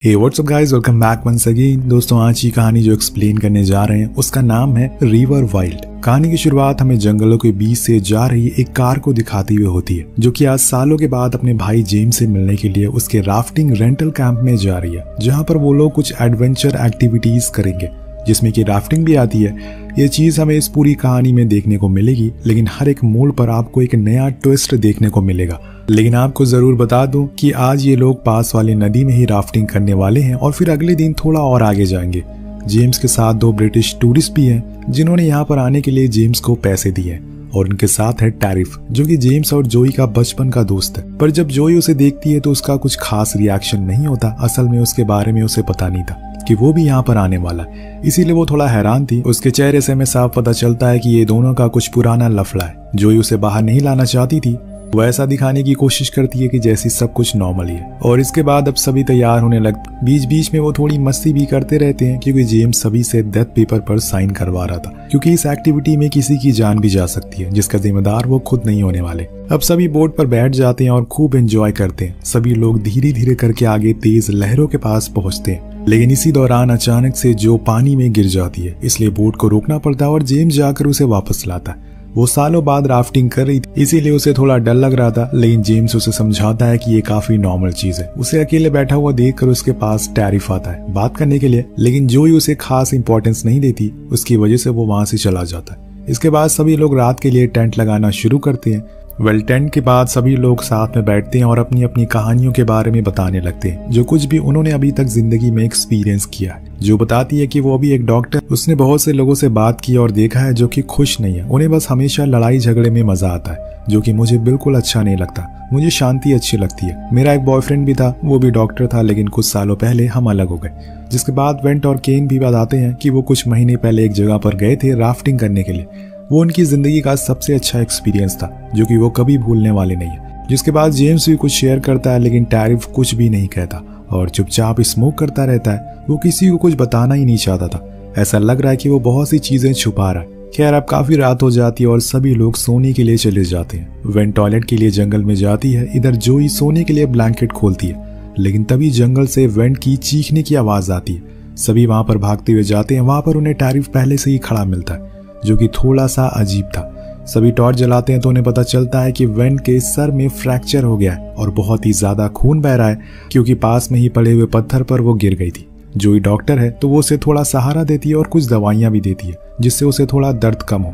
हे what's up guys, welcome back once again. दोस्तों, आज की कहानी जो एक्सप्लेन करने जा रहे हैं उसका नाम है रिवर वाइल्ड। कहानी की शुरुआत हमें जंगलों के बीच से जा रही एक कार को दिखाती हुई होती है, जो कि आज सालों के बाद अपने भाई जेम्स से मिलने के लिए उसके राफ्टिंग रेंटल कैंप में जा रही है, जहाँ पर वो लोग कुछ एडवेंचर एक्टिविटीज करेंगे जिसमें कि राफ्टिंग भी आती है। ये चीज हमें इस पूरी कहानी में देखने को मिलेगी, लेकिन हर एक मोड़ पर आपको एक नया ट्विस्ट देखने को मिलेगा। लेकिन आपको जरूर बता दूं कि आज ये लोग पास वाली नदी में ही राफ्टिंग करने वाले हैं और फिर अगले दिन थोड़ा और आगे जाएंगे। जेम्स के साथ 2 ब्रिटिश टूरिस्ट भी हैं जिन्होंने यहाँ पर आने के लिए जेम्स को पैसे दिए हैं, और उनके साथ है टैरिफ, जो कि जेम्स और जोई का बचपन का दोस्त है। पर जब जोई उसे देखती है तो उसका कुछ खास रिएक्शन नहीं होता। असल में उसके बारे में उसे पता नहीं था कि वो भी यहाँ पर आने वाला, इसीलिए वो थोड़ा हैरान थी। उसके चेहरे से हमें साफ पता चलता है कि ये दोनों का कुछ पुराना लफड़ा है। जोई उसे बाहर नहीं लाना चाहती थी, वो ऐसा दिखाने की कोशिश करती है कि जैसी सब कुछ नॉर्मल है। और इसके बाद अब सभी तैयार होने लगते। बीच बीच में वो थोड़ी मस्ती भी करते रहते हैं, क्योंकि जेम्स सभी से डेथ पेपर पर साइन करवा रहा था, क्योंकि इस एक्टिविटी में किसी की जान भी जा सकती है, जिसका जिम्मेदार वो खुद नहीं होने वाले। अब सभी बोट पर बैठ जाते हैं और खूब एंजॉय करते हैं। सभी लोग धीरे धीरे करके आगे तेज लहरों के पास पहुंचते हैं, लेकिन इसी दौरान अचानक से जो पानी में गिर जाती है, इसलिए बोट को रोकना पड़ता है और जेम्स जाकर उसे वापस लाता है। वो सालों बाद राफ्टिंग कर रही थी, इसीलिए उसे थोड़ा डर लग रहा था, लेकिन जेम्स उसे समझाता है कि ये काफी नॉर्मल चीज है। उसे अकेले बैठा हुआ देखकर उसके पास टैरिफ आता है बात करने के लिए, लेकिन जोई उसे खास इंपॉर्टेंस नहीं देती। उसकी वजह से वो वहां से चला जाता है। इसके बाद सभी लोग रात के लिए टेंट लगाना शुरू करते हैं। टेंट के बाद सभी लोग साथ में बैठते हैं और अपनी अपनी कहानियों के बारे में बताने लगते हैं, जो कुछ भी उन्होंने अभी तक जिंदगी में एक्सपीरियंस किया है। जो बताती है कि वो अभी एक डॉक्टर, उसने बहुत से लोगों से बात की और देखा है जो कि खुश नहीं है। उन्हें बस हमेशा लड़ाई झगड़े में मजा आता है, जो कि मुझे बिल्कुल अच्छा नहीं लगता। मुझे शांति अच्छी लगती है। मेरा एक बॉयफ्रेंड भी था, वो भी डॉक्टर था, लेकिन कुछ सालों पहले हम अलग हो गए। जिसके बाद वेंट और केन भी बताते हैं कि वो कुछ महीने पहले एक जगह पर गए थे राफ्टिंग करने के लिए। वो उनकी जिंदगी का सबसे अच्छा एक्सपीरियंस था, जो कि वो कभी भूलने वाले नहीं है। जिसके बाद जेम्स भी कुछ शेयर करता है, लेकिन टैरिफ कुछ भी नहीं कहता और चुपचाप स्मोक करता रहता है। वो किसी को कुछ बताना ही नहीं चाहता था। ऐसा लग रहा है कि वो बहुत सी चीजें छुपा रहा है। खैर, अब काफी रात हो जाती है और सभी लोग सोने के लिए चले जाते हैं। वेन टॉयलेट के लिए जंगल में जाती है। इधर जोई सोने के लिए ब्लैंकेट खोलती है, लेकिन तभी जंगल से वेंट की चीखने की आवाज आती है। सभी वहां पर भागते हुए जाते हैं। वहां पर उन्हें टैरिफ पहले से ही खड़ा मिलता है, जो कि थोड़ा सा अजीब था। सभी टॉर्च जलाते हैं तो उन्हें पता चलता है कि वेन के सर में फ्रैक्चर हो गया है और बहुत ही ज्यादा खून बह रहा है, क्योंकि पास में ही पड़े हुए पत्थर पर वो गिर गई थी। जोई डॉक्टर है तो वो उसे थोड़ा सहारा देती है और कुछ दवाइयां भी देती है, जिससे उसे थोड़ा दर्द कम हो।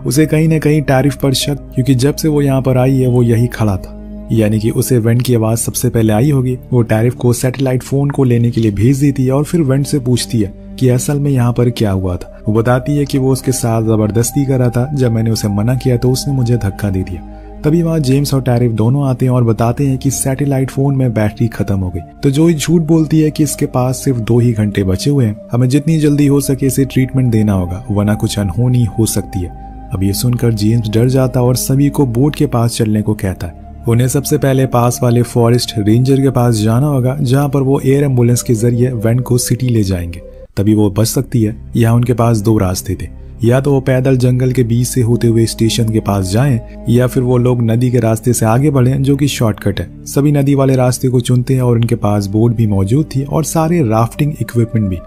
उसे कहीं न कहीं टैरिफ पर शक, क्योंकि जब से वो यहाँ पर आई है वो यही खड़ा था, यानी कि उसे वेंट की आवाज सबसे पहले आई होगी। वो टैरिफ को सैटेलाइट फोन को लेने के लिए भेज देती है और फिर वेंट से पूछती है कि असल में यहाँ पर क्या हुआ था। वो बताती है कि वो उसके साथ जबरदस्ती कर रहा था। जब मैंने उसे मना किया तो उसने मुझे धक्का दे दिया। तभी वहाँ जेम्स और टैरिफ दोनों आते हैं और बताते हैं कि सैटेलाइट फोन में बैटरी खत्म हो गई। तो जोई झूठ बोलती है कि इसके पास सिर्फ 2 ही घंटे बचे हुए हैं, हमें जितनी जल्दी हो सके इसे ट्रीटमेंट देना होगा, वरना कुछ अनहोनी हो सकती है। अब ये सुनकर जेम्स डर जाता और सभी को बोट के पास चलने को कहता है। उन्हें सबसे पहले पास वाले फॉरेस्ट रेंजर के पास जाना होगा, जहाँ पर वो एयर एम्बुलेंस के जरिए वेन को सिटी ले जाएंगे, तभी वो बच सकती है। यहाँ उनके पास 2 रास्ते थे, या तो वो पैदल जंगल के बीच से होते हुए स्टेशन के पास जाएं, या फिर वो लोग नदी के रास्ते से आगे बढ़ें, जो कि शॉर्टकट है। सभी नदी वाले रास्ते को चुनते हैं और उनके पास बोट भी मौजूद थी और सारे राफ्टिंग इक्विपमेंट भी।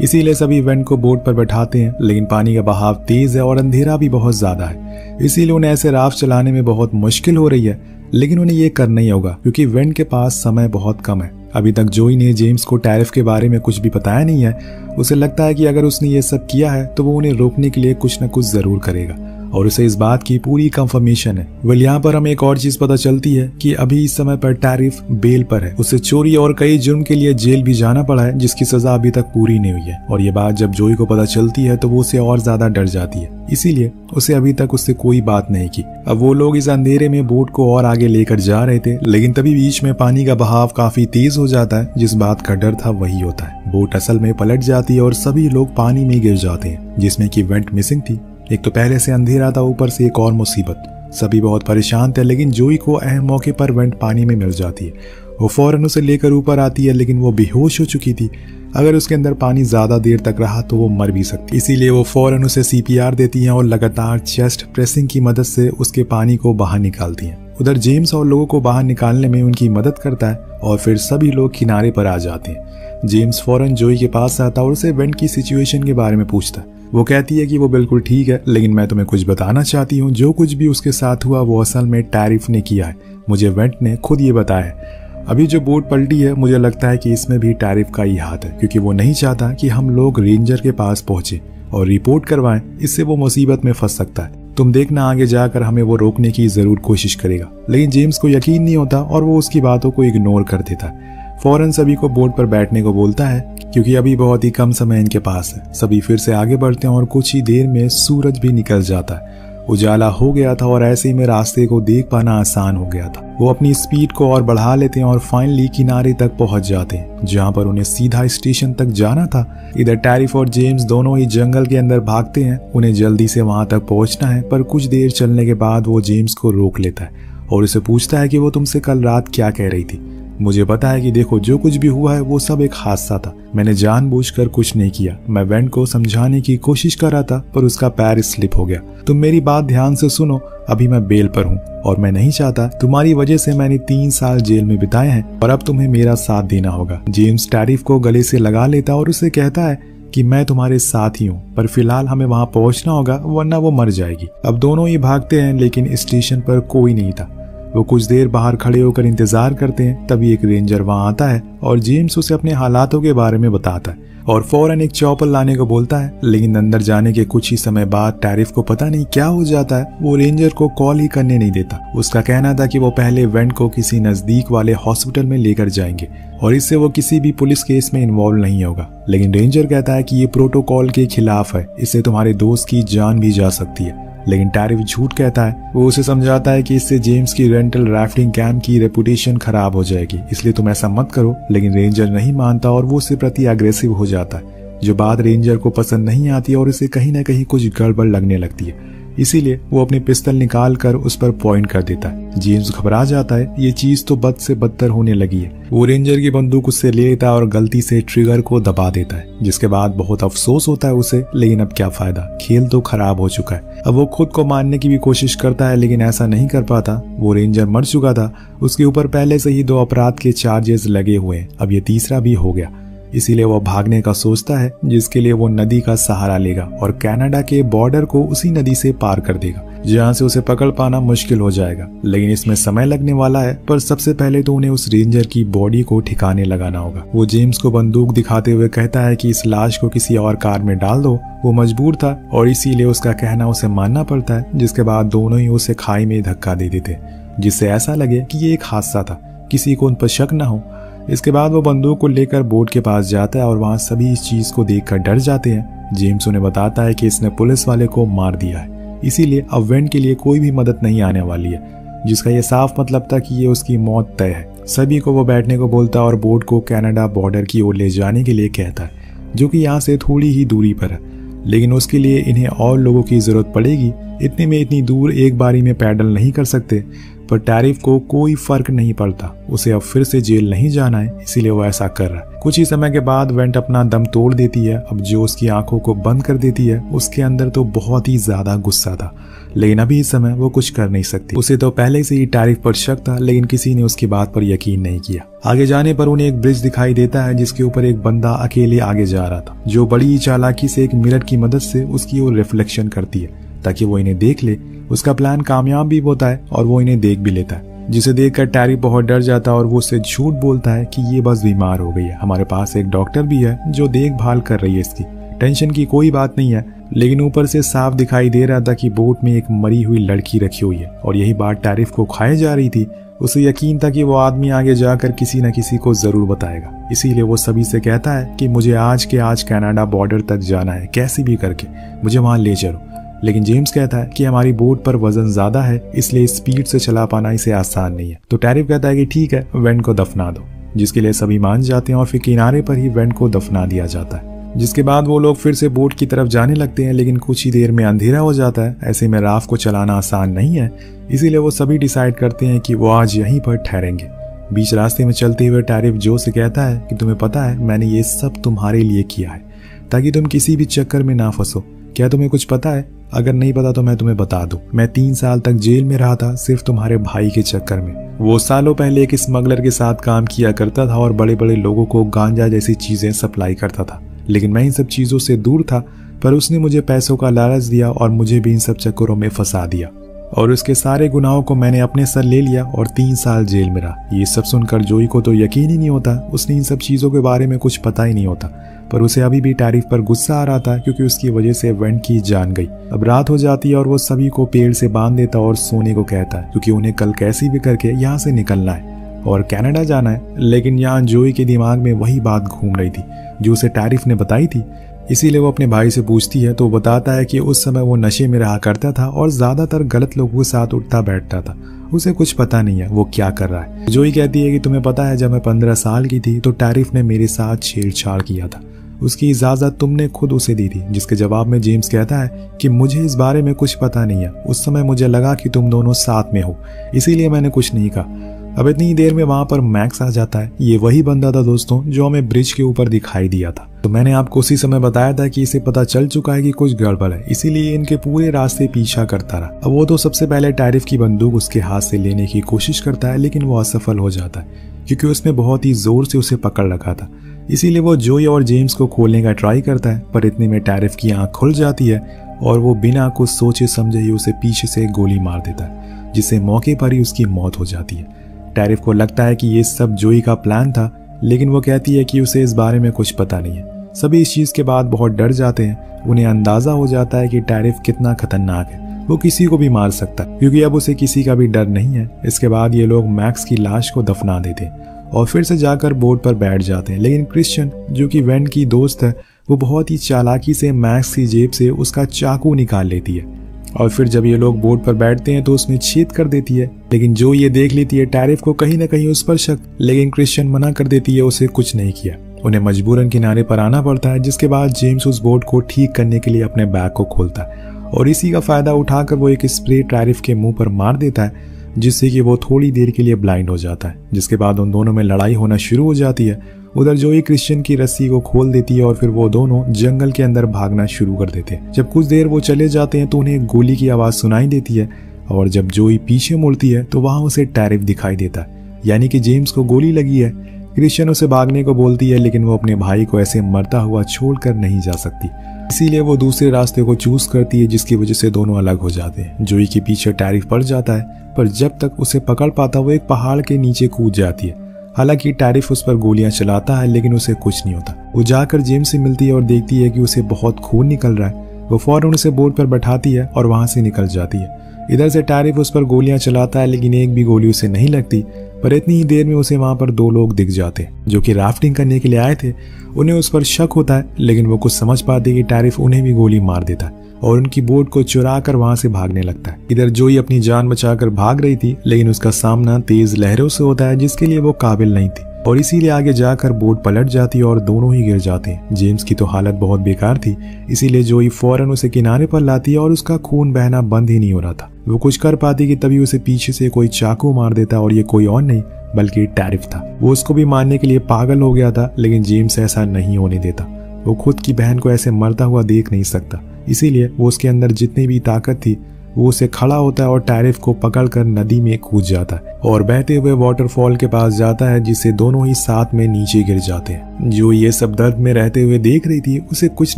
इसीलिए सभी वेंट को बोट पर बैठाते हैं, लेकिन पानी का बहाव तेज है और अंधेरा भी बहुत ज्यादा है, इसीलिए उन्हें ऐसे राफ्ट चलाने में बहुत मुश्किल हो रही है। लेकिन उन्हें ये करना ही होगा, क्योंकि वेंट के पास समय बहुत कम है। अभी तक जोई ने जेम्स को टैरिफ के बारे में कुछ भी बताया नहीं है। उसे लगता है कि अगर उसने ये सब किया है तो वो उन्हें रोकने के लिए कुछ न कुछ जरूर करेगा, और उसे इस बात की पूरी कंफर्मेशन है। वेल, यहाँ पर हमें एक और चीज पता चलती है कि अभी इस समय पर टैरिफ बेल पर है। उसे चोरी और कई जुर्म के लिए जेल भी जाना पड़ा है, जिसकी सजा अभी तक पूरी नहीं हुई है। और ये बात जब जोई को पता चलती है तो वो उसे और ज्यादा डर जाती है, इसीलिए उसे अभी तक उससे कोई बात नहीं की। अब वो लोग इस अंधेरे में बोट को और आगे लेकर जा रहे थे, लेकिन तभी बीच में पानी का बहाव काफी तेज हो जाता है। जिस बात का डर था वही होता है। बोट असल में पलट जाती है और सभी लोग पानी में गिर जाते हैं, जिसमें कि वेंट मिसिंग थी। एक तो पहले से अंधेरा था, ऊपर से एक और मुसीबत। सभी बहुत परेशान थे, लेकिन जोई को अहम मौके पर वेंट पानी में मिल जाती है। वो फौरन उसे लेकर ऊपर आती है, लेकिन वो बेहोश हो चुकी थी। अगर उसके अंदर पानी ज्यादा देर तक रहा तो वो मर भी सकती, इसीलिए वो फौरन उसे CPR देती हैं और लगातार चेस्ट प्रेसिंग की मदद से उसके पानी को बाहर निकालती हैं। उधर जेम्स और लोगों को बाहर निकालने में उनकी मदद करता है और फिर सभी लोग किनारे पर आ जाते हैं। जेम्स फौरन जोई के पास आता और उसे वेंट की सिचुएशन के बारे में पूछता है। वो कहती है कि वो बिल्कुल ठीक है, लेकिन मैं तुम्हें कुछ बताना चाहती हूँ। जो कुछ भी उसके साथ हुआ वो असल में टैरिफ ने किया है, मुझे वेंट ने खुद ये बताया है। अभी जो बोट पलटी है मुझे लगता है कि इसमें भी टैरिफ का ही हाथ है, क्योंकि वो नहीं चाहता कि हम लोग रेंजर के पास पहुंचे और रिपोर्ट करवाएं, इससे वो मुसीबत में फंस सकता है। तुम देखना आगे जाकर हमें वो रोकने की जरूर कोशिश करेगा। लेकिन जेम्स को यकीन नहीं होता और वो उसकी बातों को इग्नोर कर देता है। फौरन सभी को बोट पर बैठने को बोलता है, क्योंकि अभी बहुत ही कम समय इनके पास है। सभी फिर से आगे बढ़ते हैं और कुछ ही देर में सूरज भी निकल जाता है। उजाला हो गया था और ऐसे ही में रास्ते को देख पाना आसान हो गया था। वो अपनी स्पीड को और बढ़ा लेते हैं और फाइनली किनारे तक पहुंच जाते हैं, जहां पर उन्हें सीधा स्टेशन तक जाना था। इधर टैरिफ और जेम्स दोनों ही जंगल के अंदर भागते हैं, उन्हें जल्दी से वहां तक पहुंचना है। पर कुछ देर चलने के बाद वो जेम्स को रोक लेता है और उसे पूछता है कि वो तुमसे कल रात क्या कह रही थी। मुझे पता है कि देखो, जो कुछ भी हुआ है वो सब एक हादसा था, मैंने जानबूझकर कुछ नहीं किया। मैं वेंट को समझाने की कोशिश कर रहा था पर उसका पैर स्लिप हो गया। तुम मेरी बात ध्यान से सुनो, अभी मैं बेल पर हूँ और मैं नहीं चाहता, तुम्हारी वजह से मैंने 3 साल जेल में बिताए हैं और अब तुम्हें मेरा साथ देना होगा। जेम्स टैरिफ को गले से लगा लेता और उसे कहता है कि मैं तुम्हारे साथ ही हूँ, पर फिलहाल हमें वहां पहुंचना होगा वरना वो मर जाएगी। अब दोनों ही भागते हैं, लेकिन स्टेशन पर कोई नहीं था। वो कुछ देर बाहर खड़े होकर इंतजार करते हैं, तभी एक रेंजर वहां आता है और जेम्स उसे अपने हालातों के बारे में बताता है और फौरन एक चॉपर लाने को बोलता है। लेकिन अंदर जाने के कुछ ही समय बाद टैरिफ को पता नहीं क्या हो जाता है, वो रेंजर को कॉल ही करने नहीं देता। उसका कहना था कि वो पहले वेंट को किसी नजदीक वाले हॉस्पिटल में लेकर जाएंगे और इससे वो किसी भी पुलिस केस में इन्वॉल्व नहीं होगा। लेकिन रेंजर कहता है कि ये प्रोटोकॉल के खिलाफ है, इससे तुम्हारे दोस्त की जान भी जा सकती है। लेकिन टैरिफ झूठ कहता है। वो उसे समझाता है कि इससे जेम्स की रेंटल राफ्टिंग कैंप की रेपुटेशन खराब हो जाएगी, इसलिए तुम ऐसा मत करो। लेकिन रेंजर नहीं मानता और वो उसके प्रति अग्रेसिव हो जाता है, जो बात रेंजर को पसंद नहीं आती और उसे कहीं ना कहीं कुछ गड़बड़ लगने लगती है। इसीलिए वो अपनी पिस्तल निकाल कर उस पर पॉइंट कर देता है। जेम्स घबरा जाता है, ये चीज तो बद से बदतर होने लगी है। वो रेंजर की बंदूक उससे ले लेता है और गलती से ट्रिगर को दबा देता है, जिसके बाद बहुत अफसोस होता है उसे। लेकिन अब क्या फायदा, खेल तो खराब हो चुका है। अब वो खुद को मारने की भी कोशिश करता है, लेकिन ऐसा नहीं कर पाता। वो रेंजर मर चुका था, उसके ऊपर पहले से ही 2 अपराध के चार्जेस लगे हुए हैं, अब ये तीसरा भी हो गया। इसीलिए वो भागने का सोचता है, जिसके लिए वो नदी का सहारा लेगा और कनाडा के बॉर्डर को उसी नदी से पार कर देगा, जहां से उसे पकड़ पाना मुश्किल हो जाएगा। लेकिन इसमें समय लगने वाला है, पर सबसे पहले तो उन्हें उस रेंजर की बॉडी को ठिकाने लगाना होगा। वो जेम्स को बंदूक दिखाते हुए कहता है कि इस लाश को किसी और कार में डाल दो। वो मजबूर था और इसीलिए उसका कहना उसे मानना पड़ता है, जिसके बाद दोनों ही उसे खाई में धक्का दे देते, जिससे ऐसा लगे कि ये एक हादसा था, किसी को उन पर शक न हो। इसके बाद वो बंदूक को लेकर बोट के पास जाता है और वहां सभी इस चीज को देखकर डर जाते हैं। जेम्स उन्हें बताता है कि इसने पुलिस वाले को मार दिया है, इसीलिए अब वेंट के लिए कोई भी मदद नहीं आने वाली है, जिसका ये साफ मतलब था कि ये उसकी मौत तय है। सभी को वो बैठने को बोलता है और बोट को कनाडा बॉर्डर की ओर ले जाने के लिए कहता है, जो कि यहाँ से थोड़ी ही दूरी पर है। लेकिन उसके लिए इन्हें और लोगों की जरूरत पड़ेगी। इतने में इतनी दूर एक बारी में पैडल नहीं कर सकते। पर टैरिफ को कोई फर्क नहीं पड़ता, उसे अब फिर से जेल नहीं जाना है, इसीलिए वो ऐसा कर रहा है। कुछ ही समय के बाद वेंट अपना दम तोड़ देती है। अब जो उसकी आंखों को बंद कर देती है, उसके अंदर तो बहुत ही ज्यादा गुस्सा था, लेकिन अभी इस समय वो कुछ कर नहीं सकती। उसे तो पहले से ही टैरिफ पर शक था, लेकिन किसी ने उसकी बात पर यकीन नहीं किया। आगे जाने पर उन्हें एक ब्रिज दिखाई देता है, जिसके ऊपर एक बंदा अकेले आगे जा रहा था, जो बड़ी ही चालाकी से एक मिरर की मदद से उसकी ओर रिफ्लेक्शन करती है ताकि वो इन्हें देख ले। उसका प्लान कामयाब भी होता है और वो इन्हें देख भी लेता है, जिसे देखकर टैरिफ बहुत डर जाता है और वो उससे झूठ बोलता है कि ये बस बीमार हो गई है, हमारे पास एक डॉक्टर भी है जो देखभाल कर रही है इसकी, टेंशन की कोई बात नहीं है। लेकिन ऊपर से साफ दिखाई दे रहा था कि बोट में एक मरी हुई लड़की रखी हुई है और यही बात टैरिफ को खाए जा रही थी। उसे यकीन था कि वो आदमी आगे जाकर किसी न किसी को जरूर बताएगा, इसीलिए वो सभी से कहता है कि मुझे आज के आज कनाडा बॉर्डर तक जाना है, कैसे भी करके मुझे वहां ले चलो। लेकिन जेम्स कहता है कि हमारी बोट पर वजन ज्यादा है, इसलिए स्पीड से चला पाना इसे आसान नहीं है। तो टैरिफ कहता है कि ठीक है, वेंट को दफना दो, जिसके लिए सभी मान जाते हैं और फिर किनारे पर ही वेंट को दफना दिया जाता है। जिसके बाद वो लोग फिर से बोट की तरफ जाने लगते हैं, लेकिन कुछ ही देर में अंधेरा हो जाता है। ऐसे में राफ्ट को चलाना आसान नहीं है, इसीलिए वो सभी डिसाइड करते हैं कि वो आज यहीं पर ठहरेंगे। बीच रास्ते में चलते हुए टैरिफ जो से कहता है कि तुम्हें पता है, मैंने ये सब तुम्हारे लिए किया है ताकि तुम किसी भी चक्कर में ना फंसो। क्या तुम्हें कुछ पता है अगर नहीं पता तो मैं तुम्हें बता दूं, मैं 3 साल तक जेल में रहा था सिर्फ तुम्हारे भाई के चक्कर में। वो सालों पहले एक स्मगलर के साथ काम किया करता था और बड़े बड़े लोगों को गांजा जैसी चीजें सप्लाई करता था, लेकिन मैं इन सब चीजों से दूर था। पर उसने मुझे पैसों का लालच दिया और मुझे भी इन सब चक्करों में फंसा दिया और उसके सारे गुनाहों को मैंने अपने सर ले लिया और 3 साल जेल में रहा। ये सब सुनकर जोई को तो यकीन ही नहीं होता, उसने इन सब चीज़ों के बारे में कुछ पता ही नहीं होता, पर उसे अभी भी टैरिफ पर गुस्सा आ रहा था क्योंकि उसकी वजह से वेंट की जान गई। अब रात हो जाती है और वो सभी को पेड़ से बांध देता और सोने को कहता है क्योंकि उन्हें कल कैसे भी करके यहाँ से निकलना है और कनाडा जाना है। लेकिन यहाँ जोई के दिमाग में वही बात घूम रही थी जो उसे टैरिफ ने बताई थी, इसीलिए वो अपने भाई से पूछती है तो वो बताता है कि उस समय वो नशे में रहा करता था और ज्यादातर गलत लोगों के साथ उठता बैठता था, उसे कुछ पता नहीं है वो क्या कर रहा है। जोई कहती है कि तुम्हें पता है जब मैं 15 साल की थी तो टैरिफ ने मेरे साथ छेड़छाड़ किया था, उसकी इजाजत तुमने खुद उसे दी थी। जिसके जवाब में जेम्स कहता है कि मुझे इस बारे में कुछ पता नहीं है, उस समय मुझे लगा कि तुम दोनों साथ में हो इसीलिए मैंने कुछ नहीं कहा। अब इतनी देर में वहां पर मैक्स आ जाता है। ये वही बंदा था दोस्तों जो हमें ब्रिज के ऊपर दिखाई दिया था। तो मैंने आपको उसी समय बताया था कि इसे पता चल चुका है कि कुछ गड़बड़ है, इसीलिए इनके पूरे रास्ते पीछा करता रहा। अब वो तो सबसे पहले टैरिफ की बंदूक उसके हाथ से लेने की कोशिश करता है, लेकिन वो असफल हो जाता है क्योंकि उसने बहुत ही जोर से उसे पकड़ रखा था। इसीलिए वो जोई और जेम्स को खोलने का ट्राई करता है, पर इतने में टैरिफ की आंख खुल जाती है और वो बिना कुछ सोचे समझे ही उसे पीछे से गोली मार देता है, जिससे मौके पर ही उसकी मौत हो जाती है। टैरिफ को लगता है कि ये सब जोई का प्लान था, लेकिन वो कहती है कि उसे इस बारे में कुछ पता नहीं है। सभी इस चीज के बाद बहुत डर जाते हैं। उन्हें अंदाजा हो जाता है कि टैरिफ कितना खतरनाक है, वो किसी को भी मार सकता है क्योंकि अब उसे किसी का भी डर नहीं है। इसके बाद ये लोग मैक्स की लाश को दफना देते हैं और फिर से जाकर बोट पर बैठ जाते हैं। लेकिन क्रिश्चियन जो कि वेंट की दोस्त है, वो बहुत ही चालाकी से मैक्स की जेब से उसका चाकू निकाल लेती है और फिर जब ये लोग बोट पर बैठते हैं तो उसमें छेद कर देती है। लेकिन जो ये देख लेती है टैरिफ को कहीं ना कहीं उस पर शक, लेकिन क्रिश्चियन मना कर देती है, उसे कुछ नहीं किया। उन्हें मजबूरन किनारे पर आना पड़ता है, जिसके बाद जेम्स उस बोट को ठीक करने के लिए अपने बैग को खोलता है और इसी का फायदा उठाकर वो एक स्प्रे टैरिफ के मुंह पर मार देता है, जिससे कि वो थोड़ी देर के लिए ब्लाइंड हो जाता है। जिसके बाद उन दोनों में लड़ाई होना शुरू हो जाती है। उधर जोई क्रिश्चियन की रस्सी को खोल देती है और फिर वो दोनों जंगल के अंदर भागना शुरू कर देते हैं। जब कुछ देर वो चले जाते हैं तो उन्हें एक गोली की आवाज सुनाई देती है और जब जोई पीछे मुड़ती है तो वहां उसे टैरिफ दिखाई देता है, यानी कि जेम्स को गोली लगी है। क्रिश्चियन उसे भागने को बोलती है, लेकिन वो अपने भाई को ऐसे मरता हुआ छोड़कर नहीं जा सकती, इसीलिए वो दूसरे रास्ते को चूज करती है, जिसकी वजह से दोनों अलग हो जाते हैं। जोई के पीछे टैरिफ पड़ जाता है, पर जब तक उसे पकड़ पाता वो एक पहाड़ के नीचे कूद जाती है। हालांकि टैरिफ उस पर गोलियां चलाता है, लेकिन उसे कुछ नहीं होता। वो जाकर जेम्स से मिलती है और देखती है कि उसे बहुत खून निकल रहा है। वो फौरन उसे बोट पर बैठाती है और वहां से निकल जाती है। इधर से टैरिफ उस पर गोलियां चलाता है, लेकिन एक भी गोली उसे नहीं लगती। पर इतनी ही देर में उसे वहां पर 2 लोग दिख जाते हैं जो कि राफ्टिंग करने के लिए आए थे। उन्हें उस पर शक होता है, लेकिन वो कुछ समझ पाते कि टैरिफ उन्हें भी गोली मार देता है और उनकी बोट को चुरा कर वहां से भागने लगता है। इधर जोई अपनी जान बचाकर भाग रही थी, लेकिन उसका सामना तेज लहरों से होता है, जिसके लिए वो काबिल नहीं थी और इसीलिए आगे जाकर बोट पलट जाती है और दोनों ही गिर जाते हैं। जेम्स की तो हालत बहुत बेकार थी, इसीलिए जोई फौरन उसे किनारे पर लाती है और उसका खून बहना बंद ही नहीं हो रहा था। वो कुछ कर पाती कि तभी उसे पीछे से कोई चाकू मार देता और ये कोई और नहीं बल्कि टैरिफ था। वो उसको भी मारने के लिए पागल हो गया था, लेकिन जेम्स ऐसा नहीं होने देता। वो खुद की बहन को ऐसे मरता हुआ देख नहीं सकता, इसीलिए वो उसके अंदर जितनी भी ताकत थी वो उसे खड़ा होता है और टैरिफ को पकड़कर नदी में कूद जाता है और बहते हुए वाटरफॉल के पास जाता है, जिससे दोनों ही साथ में नीचे गिर जाते हैं। जो ये सब दर्द में रहते हुए देख रही थी, उसे कुछ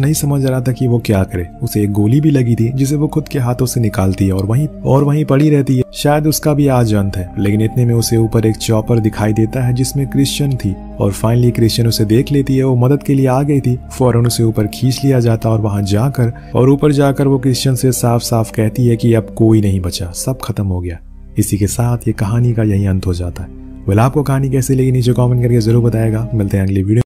नहीं समझ रहा था कि वो क्या करे। उसे एक गोली भी लगी थी जिसे वो खुद के हाथों से निकालती है और वहीं पड़ी रहती है। शायद उसका भी आज अंत है, लेकिन इतने में उसे ऊपर एक चॉपर दिखाई देता है जिसमें क्रिश्चियन थी और फाइनली क्रिश्चियन उसे देख लेती है। वो मदद के लिए आ गई थी, फौरन उसे ऊपर खींच लिया जाता और वहां जाकर वो क्रिश्चियन से साफ साफ कहती है कि अब कोई नहीं बचा, सब खत्म हो गया। इसी के साथ ये कहानी का यही अंत हो जाता है। वेल, आपको कहानी कैसी लगी नीचे कमेंट करके जरूर बताएगा। मिलते हैं अगली वीडियो।